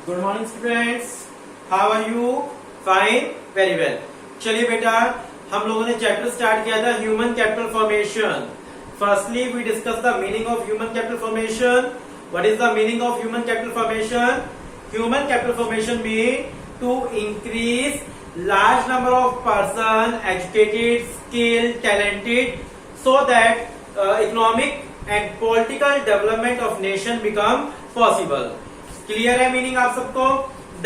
Good morning students, how are you? Fine, very well. चलिए बेटा, हम लोगों ने चैप्टर स्टार्ट किया था human capital formation. Firstly we discuss the meaning of human capital formation. What is the meaning of human capital formation? Human capital formation mean to increase large number of person educated, skilled, talented, so that economic and political development of nation become possible. Clear है meaning आप सबको?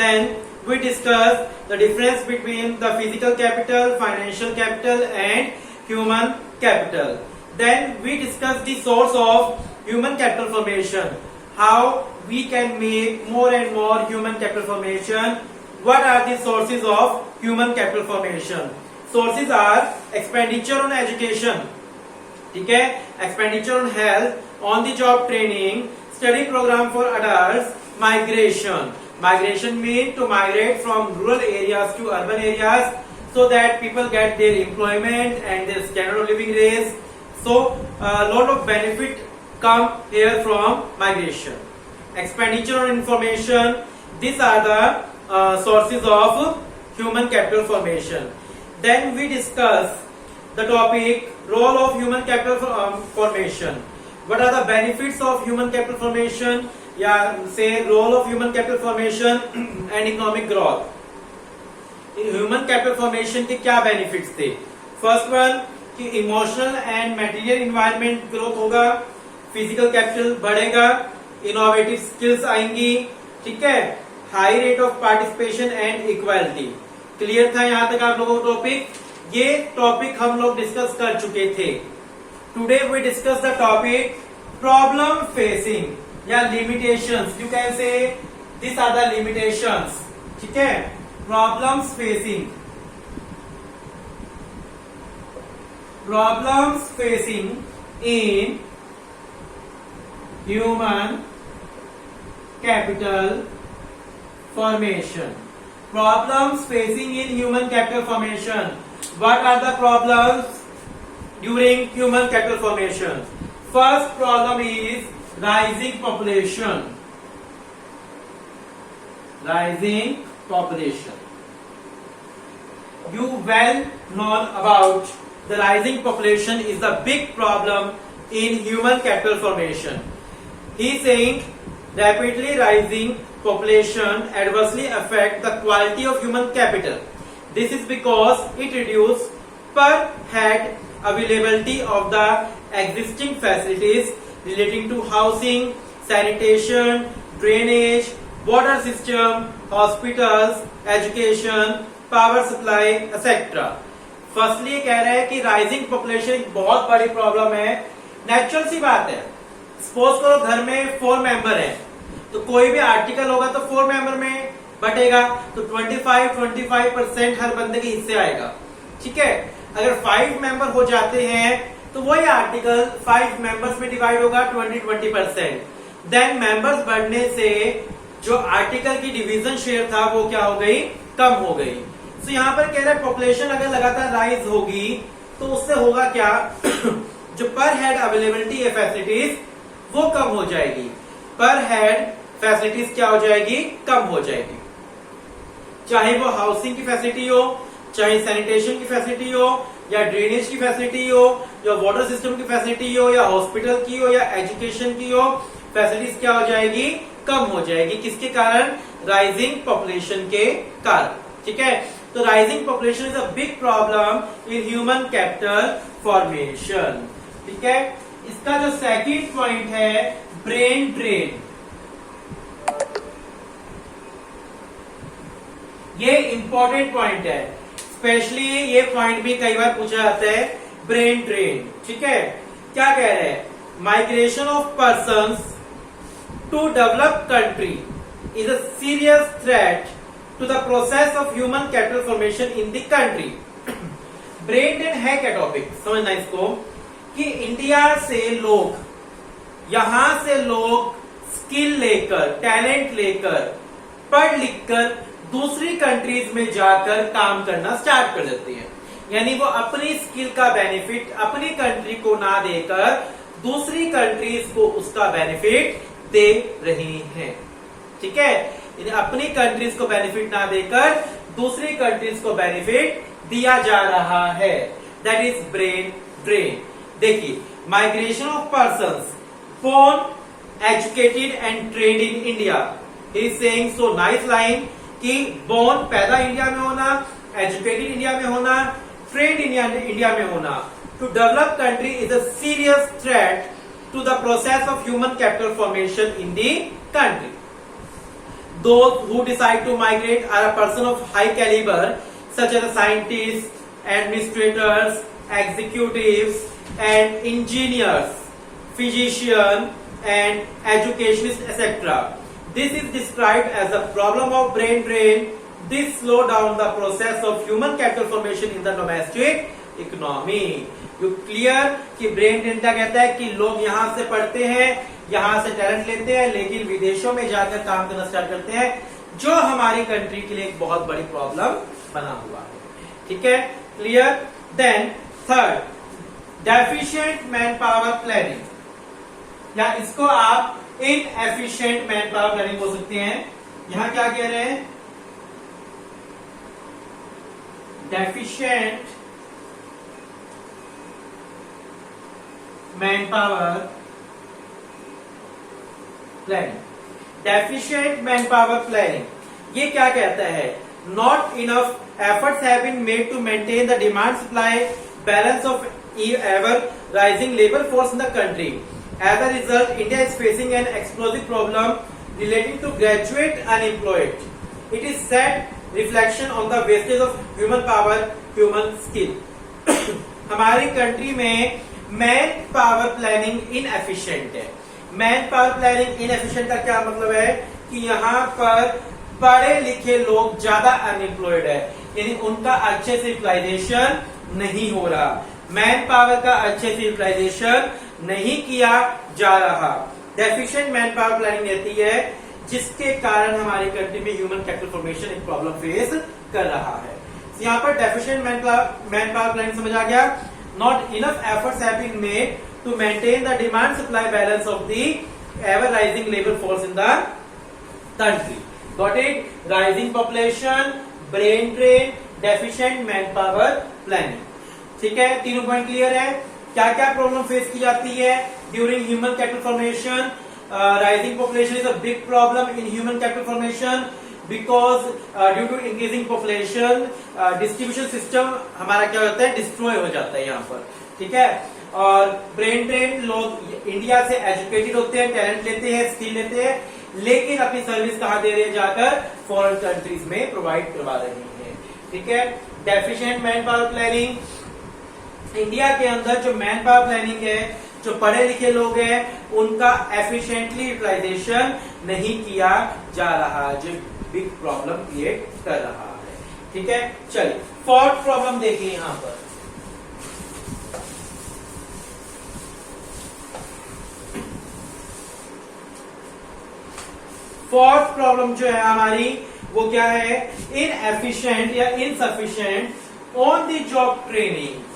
Then we discuss the difference between the physical capital, financial capital and human capital. Then we discuss the source of human capital formation, how we can make more and more human capital formation. What are the sources of human capital formation? Sources are expenditure on education, ठीक है, expenditure on health, on the job training, study program for adults, migration. Migration mean to migrate from rural areas to urban areas so that people get their employment and their standard of living raise. So a lot of benefit come here from migration. Expenditure on information. These are the sources of human capital formation. Then we discuss the topic role of human capital formation. What are the benefits of human capital formation? Yeah, say role of human capital formation and economic growth. Human capital formation के क्या benefits थे? First one कि emotional and material environment growth होगा, physical capital बढ़ेगा, innovative skills आएंगी, ठीक है, high rate of participation and equality. Clear था यहां तक आप लोगों को टॉपिक? ये टॉपिक हम लोग डिस्कस कर चुके थे। Today we discuss the topic problem facing या limitations. You can say this are the limitations, ठीक है, problems facing. Problems facing in human capital formation. Problems facing in human capital formation. What are the problems during human capital formation? First problem is rising population. Rising population. You well known about the rising population is the big problem in human capital formation. He is saying rapidly rising population adversely affect the quality of human capital. This is because it reduces per head availability of the existing facilities relating to housing, sanitation, drainage, water system, hospitals, education, power supply, etc. Firstly ये कह रहे हैं कि rising population एक बहुत बड़ी problem है। Natural सी बात है, सपोज करो घर में 4 मेंबर हैं, तो कोई भी आर्टिकल होगा तो 4 मेंबर में बटेगा, तो 25% हर बंदे के हिस्से आएगा, ठीक है। अगर 5 मेंबर हो जाते हैं तो वही आर्टिकल 5 मेंबर्स में डिवाइड होगा 20%। देन मेंबर्स बढ़ने से जो आर्टिकल की डिवीजन शेयर था वो क्या हो गई? कम हो गई। तो यहाँ पर कह रहे हैं पॉपुलेशन अगर लगातार राइज होगी तो उससे होगा क्या? जो पर हेड अवेलेबिलिटी है फैसिलिटीज वो कम हो जाएगी। पर हेड फैसिलिटीज क्या हो जाएगी? कम हो जाएगी। चाहे वो हाउसिंग की फैसिलिटी हो, चाहे सैनिटेशन की फैसिलिटी हो, या ड्रेनेज की फैसिलिटी हो, या वाटर सिस्टम की फैसिलिटी हो, या हॉस्पिटल की हो, या एजुकेशन की हो, फैसिलिटीज क्या हो जाएगी? कम हो जाएगी। किसके कारण? राइजिंग पॉपुलेशन के कारण, ठीक है। तो rising population is a big problem in human capital formation, ठीक है। इसका जो सेकंड पॉइंट है ब्रेन ड्रेन, ये इंपॉर्टेंट पॉइंट है। स्पेशली ये पॉइंट भी कई बार पूछा जाता है, ब्रेन ड्रेन, ठीक है। क्या कह रहे हैं? Migration of persons to develop country is a serious threat to the process of human capital formation in the country. Brain drain है क्या टॉपिक? समझना इसको कि इंडिया से लोग, यहां से लोग स्किल लेकर, टैलेंट लेकर, पढ़ लिखकर दूसरी कंट्रीज में जाकर काम करना स्टार्ट कर देते हैं। यानी वो अपनी स्किल का बेनिफिट अपनी कंट्री को ना देकर दूसरी कंट्रीज को उसका बेनिफिट दे रही हैं, ठीक है। अपनी कंट्रीज को बेनिफिट ना देकर दूसरी कंट्रीज को बेनिफिट दिया जा रहा है, दैट इज ब्रेन ड्रेन। देखिए, migration of persons born educated and trained in India, he is saying so nice line कि बोर्न पैदा इंडिया में होना, एजुकेटेड इंडिया में होना, ट्रेन्ड इंडिया में होना to develop country is a serious threat to the process of human capital formation in the country. Those who decide to migrate are a person of high caliber, such as scientists, administrators, executives, and engineers, physicians, and educationists, etc. This is described as a problem of brain drain. This slow down the process of human capital formation in the domestic economy. You clear कि brain drain क्या कहता है कि लोग यहां से पढ़ते हैं, यहां से टैलेंट लेते हैं, लेकिन विदेशों में जाकर काम करना स्टार्ट करते हैं, जो हमारी कंट्री के लिए एक बहुत बड़ी प्रॉब्लम बना हुआ है। ठीक है, clear. Then third, deficient manpower planning, या इसको आप इनएफिशिएंट मैन पावर प्लानिंग बोल सकते हैं। यहां क्या कह रहे हैं, deficient manpower planning, deficient manpower planning ये क्या कहता है, not enough efforts have been made to maintain the demand supply balance of ever rising labour force in the country. As a result, India is facing an explosive problem relating to graduate unemployed. It is sad reflection on the wastage of human power, human skill. हमारी country में manpower planning inefficient है। Man power planning inefficient का क्या मतलब है कि यहाँ पर पढ़े लिखे लोग ज्यादा अनएम्प्लॉयड है, यानी उनका अच्छे से यूटिलाइजेशन नहीं हो रहा, मैन पावर का अच्छे से यूटिलाइजेशन नहीं किया जा रहा। डेफिशिएंट मैन पावर प्लानिंग रहती है, जिसके कारण हमारी कंट्री में ह्यूमन कैपिटल फॉर्मेशन एक प्रॉब्लम फेस कर रहा है। यहाँ पर डेफिशिएंट मैन पावर प्लानिंग समझ आ गया। Not enough efforts have been made to maintain the demand-supply balance of the ever-rising labor force in the country. Got it? Rising population, brain drain, deficient manpower planning. ठीक है, तीनों point clear है। क्या क्या problem face की जाती है during human capital formation? Rising population is a big problem in human capital formation because due to increasing population distribution system हमारा क्या होता है, डिस्ट्रॉय हो जाता है यहाँ पर। ठीक है, और ब्रेन ड्रेन, लोग इंडिया से एजुकेटेड होते हैं, टैलेंट लेते हैं, स्किल लेते हैं, लेकिन अपनी सर्विस कहाँ दे रहे हैं, जाकर फॉरेन कंट्रीज में प्रोवाइड करवा रहे हैं। ठीक है, deficient manpower planning, India के अंदर जो मैन पावर प्लानिंग है, जो पढ़े लिखे लोग हैं, उनका एफिशिएंटली यूटिलाइजेशन नहीं किया जा रहा, जो बिग प्रॉब्लम क्रिएट कर रहा है। ठीक है, चलिए फोर्थ प्रॉब्लम देखिए यहां पर। फोर्थ प्रॉब्लम जो है हमारी, वो क्या है, इनएफिशिएंट या insufficient on the job training.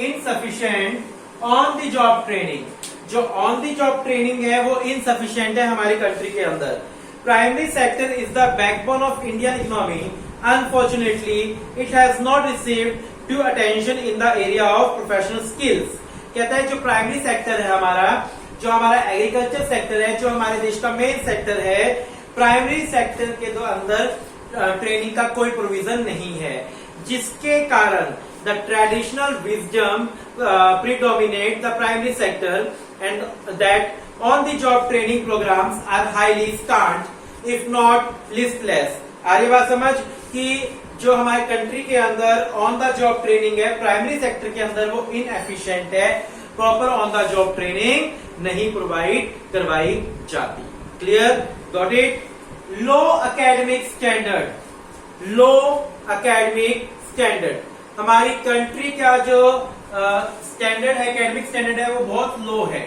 Insufficient on the job training, जो ऑन द जॉब ट्रेनिंग है वो इनसफिशिएंट है हमारी कंट्री के अंदर। Primary sector is the backbone of Indian economy, unfortunately it has not received due attention in the area of professional skills. कहता है जो प्राइमरी सेक्टर है हमारा, जो हमारा एग्रीकल्चर सेक्टर है, जो हमारे देश का मेन सेक्टर है, प्राइमरी सेक्टर के अंदर ट्रेनिंग का कोई प्रोविजन नहीं है, जिसके कारण the traditional wisdom predominate the primary sector and that on the job training programs are highly scant if not listless। आ रही बात समझ कि जो हमारे कंट्री के अंदर ऑन द जॉब ट्रेनिंग है प्राइमरी सेक्टर के अंदर, वो इनएफिशिएंट है, proper on the job training नहीं प्रोवाइड करवाई जाती। Clear, got it. Low academic standard, low academic standard, हमारी कंट्री का जो स्टैंडर्ड है, एकेडमिक स्टैंडर्ड है, वो बहुत लो है।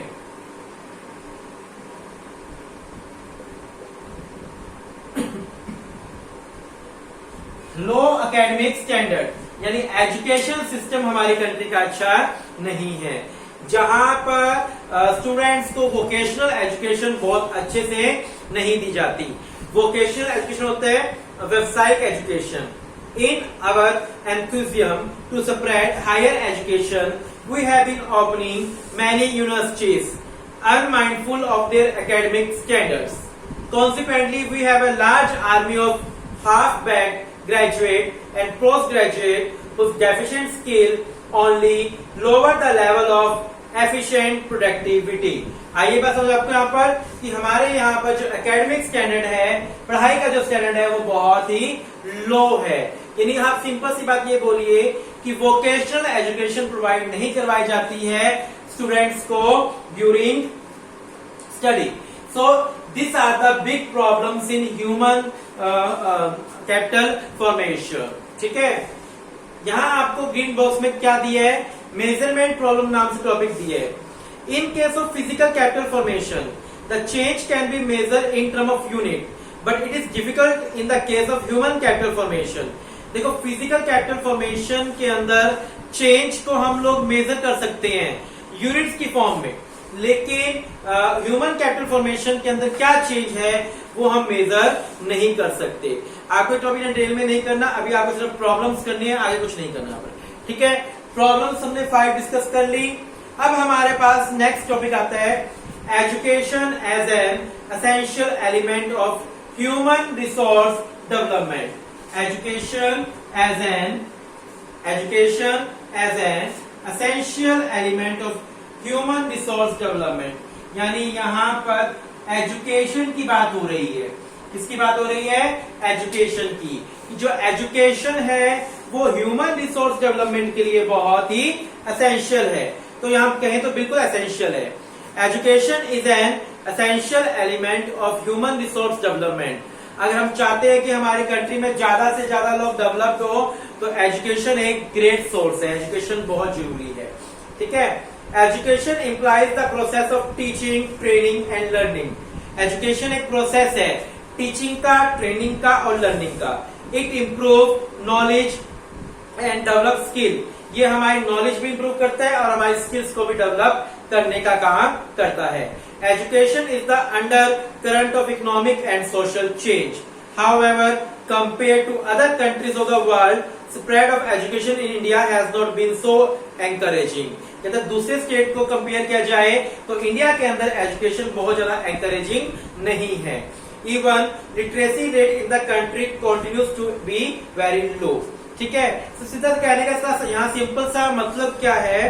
लो एकेडमिक स्टैंडर्ड, यानी एजुकेशन सिस्टम हमारी कंट्री का अच्छा नहीं है, जहां पर स्टूडेंट्स को वोकेशनल एजुकेशन बहुत अच्छे से नहीं दी जाती। वोकेशनल एजुकेशन होता है व्यावसायिक education. In our enthusiasm to spread higher education, we have been opening many universities, unmindful of their academic standards. Consequently, we have a large army of half-baked graduate and postgraduate whose deficient skill only lower the level of efficient productivity. आइए बात समझो आपको यहाँ पर कि हमारे यहाँ पर जो एकेडमिक स्टैंडर्ड है, पढ़ाई का जो स्टैंडर्ड है वो बहुत ही लो है। यानी आप सिंपल सी बात ये बोलिए कि वोकेशनल एजुकेशन प्रोवाइड नहीं करवाई जाती है स्टूडेंट्स को during study. So this are the big problems in human capital formation. ठीक है, यहां आपको ग्रीन बॉक्स में क्या दिया है, मेजरमेंट प्रॉब्लम नाम से टॉपिक दिया है। In case of physical capital formation the change can be measure in term of unit, but it is difficult in the case of human capital formation. देखो, physical capital formation के अंदर change को हम लोग major कर सकते हैं units की फॉर्म में, लेकिन ह्यूमन कैपिटल फॉर्मेशन के अंदर क्या चेंज है वो हम मेजर नहीं कर सकते। आपको टॉपिक डिटेल में नहीं करना, अभी आपको सिर्फ प्रॉब्लम्स करनी है, आगे कुछ नहीं करना। ठीक है, प्रॉब्लम्स हमने 5 डिस्कस कर ली। अब हमारे पास नेक्स्ट टॉपिक आता है education as an essential element of human resource development. Education as an essential element of human resource development. यानी यहाँ पर एजुकेशन की बात हो रही है। किसकी बात हो रही है? एजुकेशन की। जो एजुकेशन है वो ह्यूमन रिसोर्स डेवलपमेंट के लिए बहुत ही एसेंशियल है। तो यहां कहें तो बिल्कुल एसेंशियल है। Education is an essential element of human resource development. अगर हम चाहते हैं कि हमारी कंट्री में ज्यादा से ज्यादा लोग डेवलप्ड हो तो एजुकेशन एक ग्रेट सोर्स है, एजुकेशन बहुत जरूरी है। ठीक है, education implies the process of teaching, training and learning. Education एक प्रोसेस है टीचिंग का, ट्रेनिंग का और लर्निंग का। It improve knowledge and develop skill. ये हमारी नॉलेज भी इंप्रूव करता है और हमारी स्किल्स को भी डेवलप करने का काम करता है। Education is the undercurrent of economic and social change. However, compare to other countries of the world, spread of education in India has not been so encouraging. यदि दूसरे स्टेट को कंपेयर किया जाए तो इंडिया के अंदर education बहुत ज्यादा एंकरेजिंग नहीं है। Even literacy rate in the country continues to be very low. ठीक है, तो सीधा कहने का यहाँ सिंपल सा मतलब क्या है,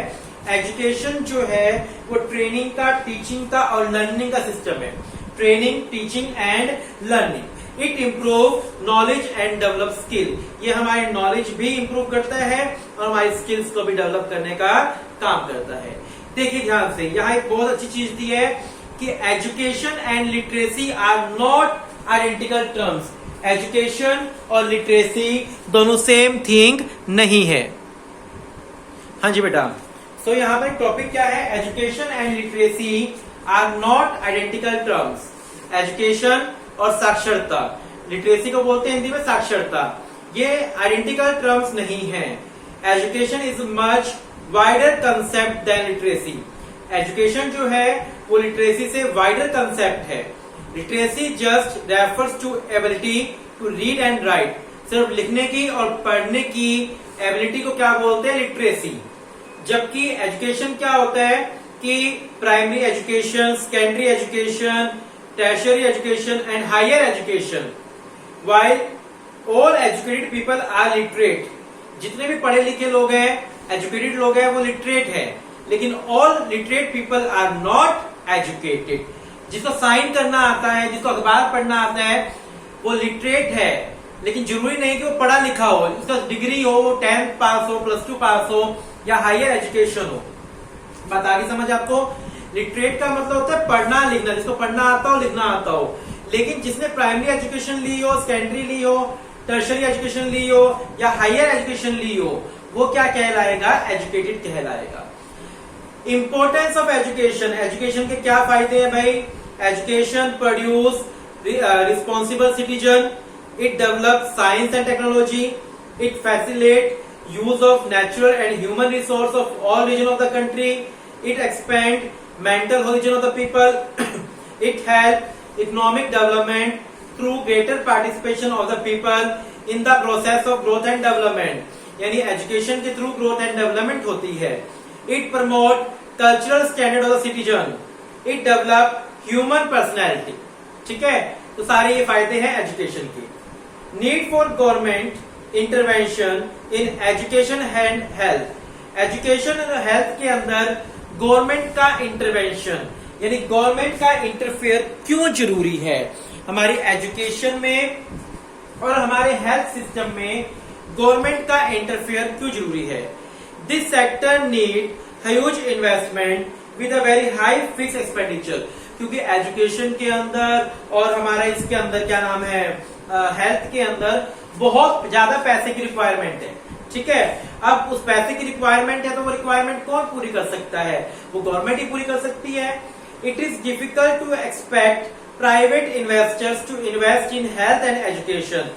एजुकेशन जो है वो ट्रेनिंग का, टीचिंग का और लर्निंग का सिस्टम है। Training, teaching and learning. It improve knowledge and develop skill. ये हमारी नॉलेज भी इम्प्रूव करता है और हमारी स्किल्स को भी डेवलप करने का काम करता है। देखिए ध्यान से, यहाँ एक बहुत अच्छी चीज दी है कि education and literacy are not identical terms. Education और लिटरेसी दोनों सेम थिंग नहीं है। हाँ जी बेटा, तो यहाँ पर टॉपिक क्या है, education and literacy are not identical terms. Education और साक्षरता, लिटरेसी को बोलते हैं हिंदी में साक्षरता, ये आइडेंटिकल टर्म्स नहीं है। Education is much wider concept than literacy. Education जो है वो लिटरेसी से वाइडर कंसेप्ट है। Literacy just refers to ability to read and write. सिर्फ लिखने की और पढ़ने की एबिलिटी को क्या बोलते हैं, लिटरेसी। जबकि एजुकेशन क्या होता है कि primary education, secondary education, tertiary education and higher education. While all educated people are literate. जितने भी पढ़े लिखे लोग हैं, एजुकेटेड लोग हैं, वो लिटरेट है, लेकिन all literate people are not educated. जिसको साइन करना आता है, जिसको अखबार पढ़ना आता है, वो लिटरेट है, लेकिन जरूरी नहीं कि वो पढ़ा लिखा हो, उसका डिग्री हो, 10th पास हो, +2 पास हो या हायर एजुकेशन हो। बात आगे समझ आपको? लिटरेट का मतलब होता है पढ़ना लिखना, जिसको पढ़ना आता हो, लिखना आता हो। लेकिन जिसने प्राइमरी एजुकेशन ली हो, सेकेंडरी ली हो, टर्शियरी एजुकेशन ली हो या हायर एजुकेशन ली हो, वो क्या कहलाएगा, एजुकेटेड कहलाएगा। इंपॉर्टेंस ऑफ एजुकेशन, एजुकेशन के क्या फायदे हैं भाई? Education produce responsible citizen, It develops science and technology. It facilitates use of natural and human resource of all region of the country. It expand mental horizon of the people. It help economic development through greater participation of the people in the process of growth and development. यानी education के through growth and development होती है. It promote cultural standard of the citizen. It develop human personality. ठीक है, तो सारे ये फायदे हैं एजुकेशन के. Need for government intervention in education and health. Education और हेल्थ के अंदर गवर्नमेंट का इंटरवेंशन यानी गवर्नमेंट का इंटरफेयर क्यों जरूरी है हमारी एजुकेशन में और हमारे हेल्थ सिस्टम में. गवर्नमेंट का इंटरफेयर क्यों जरूरी है. This sector need huge investment with a very high fix expenditure. क्योंकि एजुकेशन के अंदर और हमारा इसके अंदर क्या नाम है हेल्थ के अंदर बहुत ज्यादा पैसे की रिक्वायरमेंट है. ठीक है, अब उस पैसे की रिक्वायरमेंट है तो वो रिक्वायरमेंट कौन पूरी कर सकता है, वो गवर्नमेंट ही पूरी कर सकती है. It is difficult to expect private investors to invest in health and education.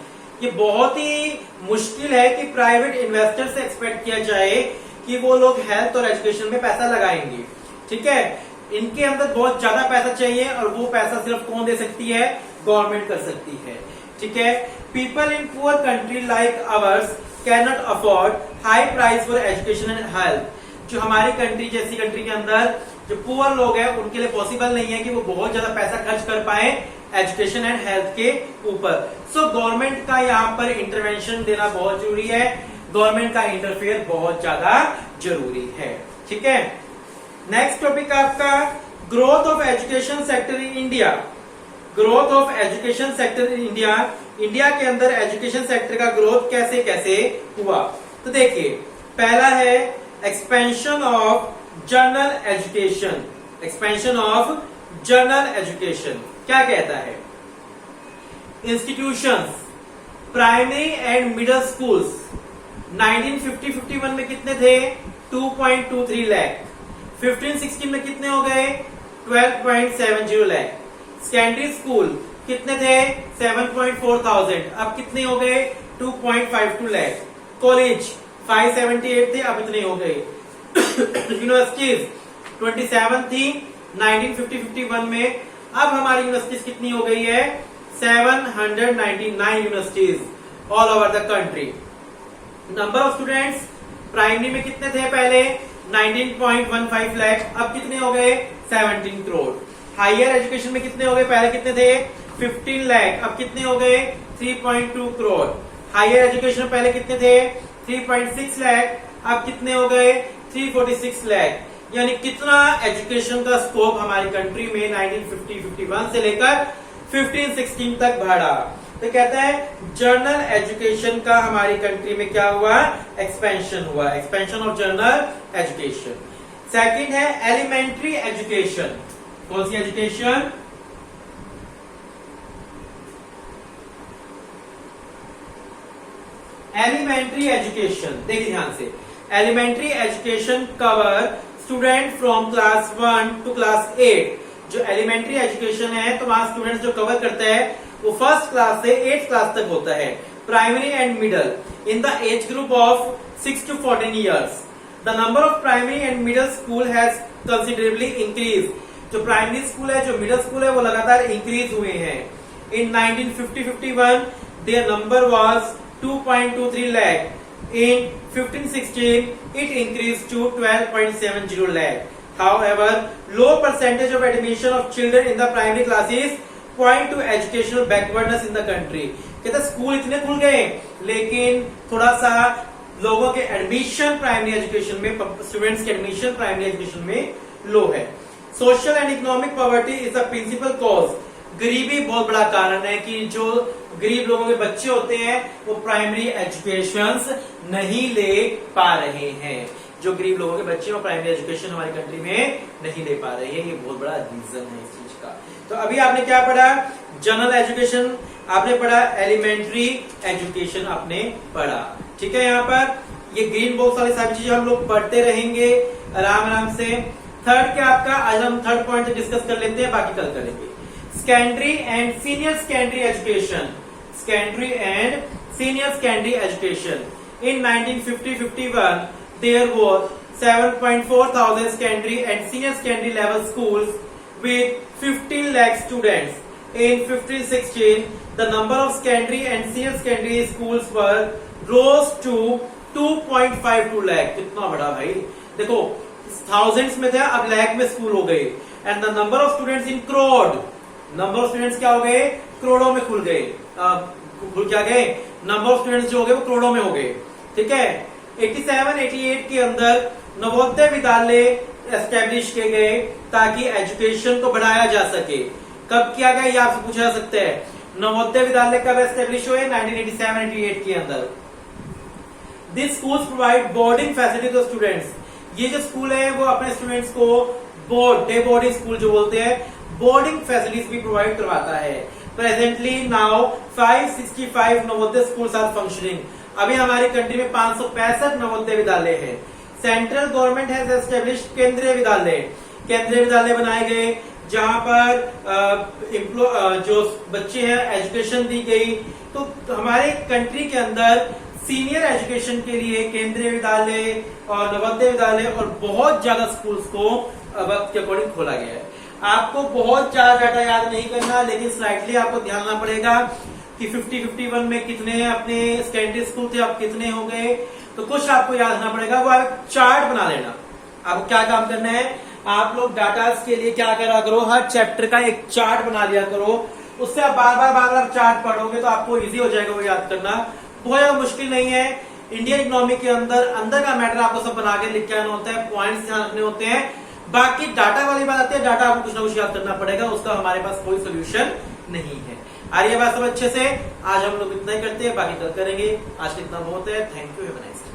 ये बहुत ही मुश्किल है कि प्राइवेट इन्वेस्टर से एक्सपेक्ट किया जाए कि वो लोग हेल्थ और एजुकेशन में पैसा लगाएंगे. ठीक है, इनके अंदर बहुत ज्यादा पैसा चाहिए और वो पैसा सिर्फ कौन दे सकती है, गवर्नमेंट कर सकती है. ठीक है, people in poor country like ours can not afford high price for education and health. जो हमारी कंट्री जैसी कंट्री के अंदर जो पुअर लोग हैं उनके लिए पॉसिबल नहीं है कि वो बहुत ज्यादा पैसा खर्च कर पाए एजुकेशन एंड हेल्थ के ऊपर. सो गवर्नमेंट का यहाँ पर इंटरवेंशन देना बहुत जरूरी है. गवर्नमेंट का इंटरफेयर बहुत ज्यादा जरूरी है. ठीक है, नेक्स्ट टॉपिक आपका growth of education sector in India. Growth of education sector in India. India के अंदर एजुकेशन सेक्टर का ग्रोथ कैसे कैसे हुआ. तो देखिए, पहला है expansion of general education. Expansion of general education क्या कहता है. Institutions primary and middle schools 1950-51 में कितने थे, 2.23 लाख. 15-16 में कितने हो गए, 12.70 लाख. सेकेंडरी स्कूल कितने थे, 7.4 थाउजेंड, अब कितने हो गए, 2.52 लाख. कॉलेज 578 थे, अब इतने हो गए. यूनिवर्सिटीज 27 थी 1950-51 में, अब हमारी यूनिवर्सिटीज कितनी हो गई है, 799 universities all over the country. Number of students primary में कितने थे पहले, 19.15 लाख, अब कितने हो गए, 17 करोड़. हायर एजुकेशन में कितने हो गए, पहले कितने थे, 15 लाख, अब कितने हो गए, 3.2 करोड़. हायर एजुकेशन में पहले कितने थे, 3.6 लाख, अब कितने हो गए, 346 लाख. यानी कितना एजुकेशन का स्कोप हमारी कंट्री में 1950-51 से लेकर 15-16 तक बढ़ा. तो कहता है जनरल एजुकेशन का हमारी कंट्री में क्या हुआ, एक्सपेंशन हुआ. Expansion of general education. Second है एलिमेंट्री एजुकेशन. कौन सी एजुकेशन, एलिमेंट्री एजुकेशन. देखिए ध्यान से, elementary education cover student from class 1 to class 8. जो एलिमेंट्री एजुकेशन है तो वहां स्टूडेंट जो कवर करता है वो फर्स्ट क्लास से 8th क्लास तक होता है. Primary and middle in the age group of 6 to 14 years. The number of primary and middle school has considerably increase. जो प्राइमरी स्कूल है, जो मिडिल स्कूल है, वो लगातार इंक्रीज हुए हैं. In 1950-51 their number was 2.23 lakh. In 15-16, it increased to 12.70 lakh. However, low percentage of admission of children in the primary classes point to educational backwardness in the country. कहते school इतने खुल गए लेकिन थोड़ा सा लोगों के एडमिशन प्राइमरी एजुकेशन में, स्टूडेंट्स के एडमिशन प्राइमरी एजुकेशन में लो है. Social and economic poverty is the principal cause. गरीबी बहुत बड़ा कारण है कि जो गरीब लोगों के बच्चे होते हैं वो प्राइमरी एजुकेशन नहीं ले पा रहे हैं. जो गरीब लोगों के बच्चे वो प्राइमरी एजुकेशन हमारी कंट्री में नहीं ले पा रहे हैं. ये बहुत बड़ा रीजन है इस चीज का. तो अभी आपने क्या पढ़ा, जनरल एजुकेशन आपने पढ़ा, एलिमेंट्री एजुकेशन आपने पढ़ा. ठीक है, यहाँ पर ये ग्रीन बॉक्स वाली सारी चीजें हम लोग पढ़ते रहेंगे आराम आराम से. थर्ड क्या आपका, आज हम थर्ड पॉइंट डिस्कस कर लेते हैं, बाकी कल करेंगे. Secondary and senior secondary education. secondary and senior secondary education. In 1950-51, there was 7.4 thousand secondary and senior secondary level schools with 15 lakh students. In 15-16, the number of secondary and senior secondary schools were rose to 2.52 lakh. कितना बड़ा भाई, देखो thousands में थे, अब लैख में school हो गए. And the number of students in crore, number of students क्या हो गए, करोड़ों में खुल गए. खुल क्या गए, नंबर ऑफ स्टूडेंट्स जो हो गए वो करोड़ों में हो गए. ठीक है. 87-88 के अंदर नवोदय विद्यालय एस्टेब्लिश किए गए ताकि एजुकेशन को बढ़ाया जा सके. कब किया गया ये आपसे पूछा जा सकता है. नवोदय विद्यालय कब एस्टेब्लिश हुए, 1987-88 के अंदर. This schools provide boarding facility to students. ये जो स्कूल है वो अपने स्टूडेंट्स को बोर्ड, डे बोर्डिंग स्कूल जो बोलते हैं, बोर्डिंग फैसिलिटीज भी प्रोवाइड करवाता है. Presently now 565 Navodaya schools are functioning. अभी हमारी कंट्री में 565 नवोदय विद्यालय है. सेंट्रल गवर्नमेंट हैज एस्टेब्लिश केंद्रीय विद्यालय. केंद्रीय विद्यालय बनाए गए जहां पर जो बच्चे हैं एजुकेशन दी गई. तो हमारे कंट्री के अंदर सीनियर एजुकेशन के लिए केंद्रीय विद्यालय और नवोदय विद्यालय और बहुत ज्यादा स्कूल्स को वक्त के अकॉर्डिंग खोला गया है. आपको बहुत ज्यादा डाटा याद नहीं करना, लेकिन स्लाइटली आपको ध्यान रखना पड़ेगा कि 50-51 में कितने अपने सेकेंडरी स्कूल थे, अब कितने हो गए. तो कुछ आपको याद रखना पड़ेगा, वो आप चार्ट बना लेना. आपको क्या काम करना है, आप लोग डाटा के लिए क्या करा करो, हर चैप्टर का एक चार्ट बना लिया करो. उससे आप बार बार चार्ट पढ़ोगे तो आपको इजी हो जाएगा वो याद करना. बहुत ज्यादा मुश्किल नहीं है. इंडियन इकोनॉमी के अंदर का मैटर आपको सब बना के लिख के आना होता है, पॉइंट्स ध्यान रखने होते हैं. बाकी डाटा वाली बात आती है, डाटा आपको कुछ ना कुछ याद करना पड़ेगा, उसका हमारे पास कोई सोल्यूशन नहीं है. आ रही है बात सब अच्छे से. आज हम लोग इतना ही करते हैं, बाकी कल करेंगे. आज कितना बहुत है. Thank you. Have a nice day.